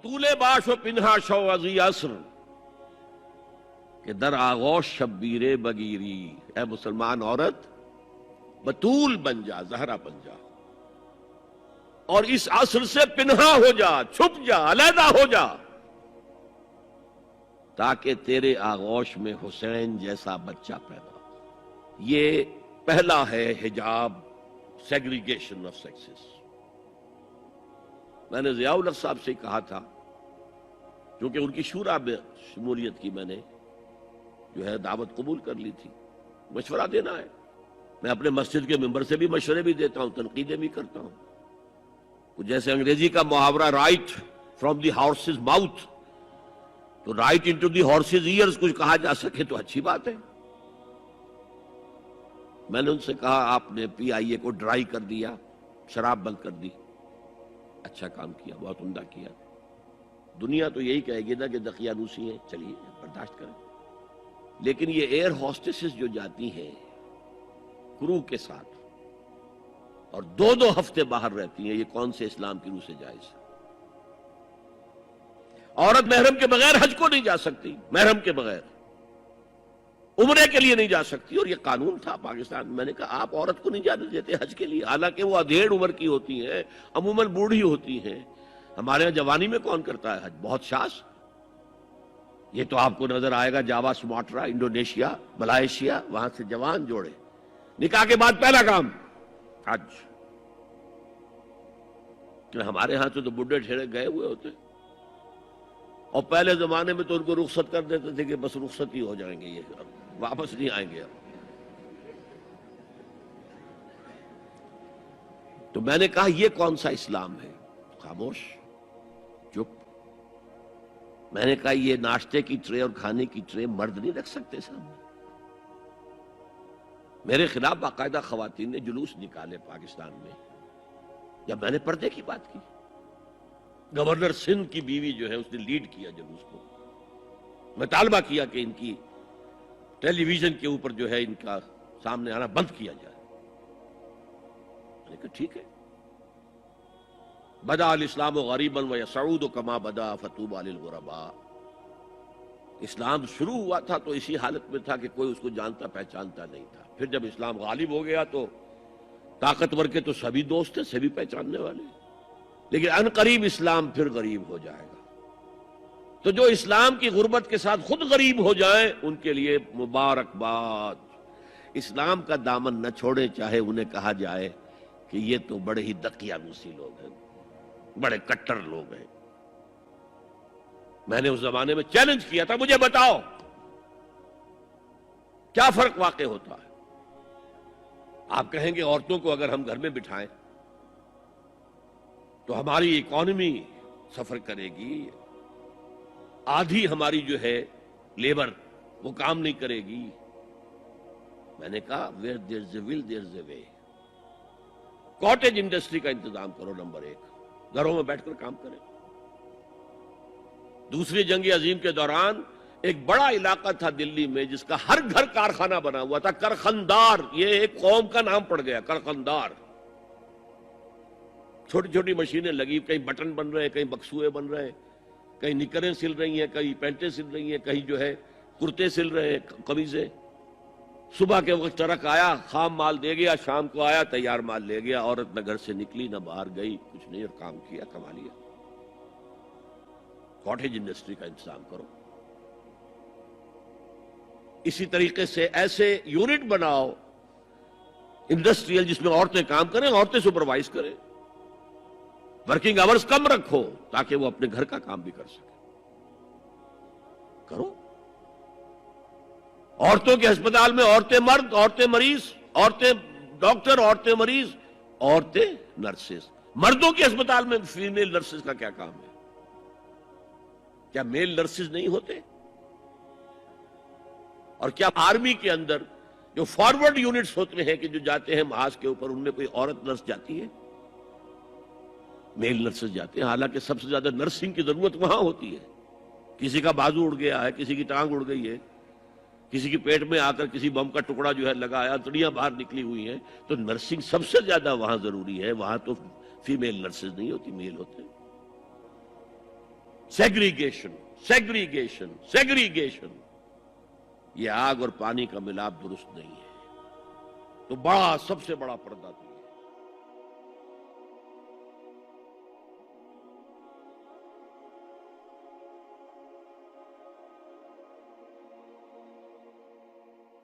بطول باش و پنہا شو ازی عصر کہ در آغوش شبیر بگیری، اے مسلمان عورت بطول بن جا، زہرا بن جا، اور اس عصر سے پنہا ہو جا، چھپ جا، علیحدہ ہو جا، تاکہ تیرے آغوش میں حسین جیسا بچہ پیدا ہو۔ یہ پہلا ہے حجاب، سیگریگیشن آف سیکسز۔ میں نے ضیاء الحق صاحب سے کہا تھا، کیونکہ ان کی شورا میں شمولیت کی میں نے جو ہے دعوت قبول کر لی تھی، مشورہ دینا ہے۔ میں اپنے مسجد کے ممبر سے بھی مشورے بھی دیتا ہوں، تنقیدیں بھی کرتا ہوں۔ جیسے انگریزی کا محاورہ right from the horses mouth, تو right into the horses ears کچھ کہا جا سکے تو اچھی بات ہے۔ میں نے ان سے کہا آپ نے پی آئی اے کو ڈرائی کر دیا، شراب بند کر دی، اچھا کام کیا، بہت عمدہ کیا۔ دنیا تو یہی کہے گی نا کہ دقیانوسی ہیں، چلیے برداشت کریں، لیکن یہ ایئر ہوسٹسز جو جاتی ہیں کرو کے ساتھ اور 2 ہفتے باہر رہتی ہیں، یہ کون سے اسلام کی روح سے جائز ہے؟ عورت محرم کے بغیر حج کو نہیں جا سکتی، محرم کے بغیر عمرے کے لیے نہیں جا سکتی، اور یہ قانون تھا پاکستان میں۔ نے کہا آپ عورت کو نہیں جانے دیتے حج کے لیے، حالانکہ وہ ادھیڑ عمر کی ہوتی ہیں، عموماً بوڑھی ہوتی ہیں۔ ہمارے یہاں جوانی میں کون کرتا ہے حج؟ بہت شاذ۔ یہ تو آپ کو نظر آئے گا جاوا، سماٹرا، انڈونیشیا، ملائیشیا، وہاں سے جوان جوڑے نکاح کے بعد پہلا کام حج۔ کہ ہمارے ہاں تو بڈھے ٹھیرے گئے ہوئے ہوتے، اور پہلے زمانے میں تو ان کو رخصت کر دیتے تھے کہ بس رخصت ہی ہو جائیں گے، یہ واپس نہیں آئیں گے اب۔ تو میں نے کہا یہ کون سا اسلام ہے؟ خاموش، چپ۔ میں نے کہا یہ ناشتے کی ٹرے اور کھانے کی ٹرے مرد نہیں رکھ سکتے سامنے۔ میرے خلاف باقاعدہ خواتین نے جلوس نکالے پاکستان میں جب میں نے پردے کی بات کی۔ گورنر سندھ کی بیوی جو ہے اس نے لیڈ کیا جلوس کو۔ میں طالبہ کیا کہ ان کی ٹیلی ویژن کے اوپر جو ہے ان کا سامنے آنا بند کیا جائے۔ میں نے کہا ٹھیک ہے۔ بدا الاسلام غریبا ویسعود کما بدا فطوبی للغرباء۔ اسلام شروع ہوا تھا تو اسی حالت میں تھا کہ کوئی اس کو جانتا پہچانتا نہیں تھا، پھر جب اسلام غالب ہو گیا تو طاقتور کے تو سبھی دوست تھے، سبھی پہچاننے والے، لیکن ان قریب اسلام پھر غریب ہو جائے گا۔ تو جو اسلام کی غربت کے ساتھ خود غریب ہو جائیں ان کے لیے مبارکباد۔ اسلام کا دامن نہ چھوڑیں، چاہے انہیں کہا جائے کہ یہ تو بڑے ہی دقیانوسی لوگ ہیں، بڑے کٹر لوگ ہیں۔ میں نے اس زمانے میں چیلنج کیا تھا، مجھے بتاؤ کیا فرق واقع ہوتا ہے؟ آپ کہیں گے عورتوں کو اگر ہم گھر میں بٹھائیں تو ہماری اکانومی سفر کرے گی، آدھی ہماری جو ہے لیبر وہ کام نہیں کرے گی۔ میں نے کہا where there's a will there's a way۔ Cottage industry کا انتظام کرو، نمبر 1، گھروں میں بیٹھ کر کام کریں۔ دوسری جنگ عظیم کے دوران ایک بڑا علاقہ تھا دلی میں جس کا ہر گھر کارخانہ بنا ہوا تھا، کرخندار، یہ ایک قوم کا نام پڑ گیا، کرخندار۔ چھوٹی چھوٹی مشینیں لگی، کہیں بٹن بن رہے ہیں، کہیں بکسوئے بن رہے ہیں، کہیں نکریں سل رہی ہیں، کہیں پینٹیں سل رہی ہیں، کہیں جو ہے کرتے سل رہے ہیں، قمیضیں۔ صبح کے وقت ٹرک آیا، خام مال دے گیا، شام کو آیا، تیار مال لے گیا۔ عورت نہ گھر سے نکلی نہ باہر گئی، کچھ نہیں، اور کام کیا، کما لیا۔ کاٹیج انڈسٹری کا انتظام کرو۔ اسی طریقے سے ایسے یونٹ بناؤ انڈسٹریل جس میں عورتیں کام کریں، عورتیں سپروائز کریں، ورکنگ آورز کم رکھو تاکہ وہ اپنے گھر کا کام بھی کر سکیں۔ کرو۔ عورتوں کے ہسپتال میں عورتیں مرد، عورتیں مریض، عورتیں ڈاکٹر، عورتیں مریض، عورتیں نرسز۔ مردوں کے ہسپتال میں فیمیل نرسز کا کیا کام ہے؟ کیا میل نرسز نہیں ہوتے؟ اور کیا آرمی کے اندر جو فارورڈ یونٹس ہوتے ہیں کہ جو جاتے ہیں محاذ کے اوپر، ان میں کوئی عورت نرس جاتی ہے؟ میل نرسز جاتے ہیں، حالانکہ سب سے زیادہ نرسنگ کی ضرورت وہاں ہوتی ہے۔ کسی کا بازو اڑ گیا ہے، کسی کی ٹانگ اڑ گئی ہے، کسی کی پیٹ میں آ کر کسی بم کا ٹکڑا جو ہے لگایا، انتڑیاں باہر نکلی ہوئی ہیں، تو نرسنگ سب سے زیادہ وہاں ضروری ہے۔ وہاں تو فیمیل نرسز نہیں ہوتی، میل ہوتے ہیں۔ سیگریگیشن سیگریگیشن سیگریگیشن، یہ آگ اور پانی کا ملاپ درست نہیں ہے۔ تو بڑا، سب سے بڑا پردہ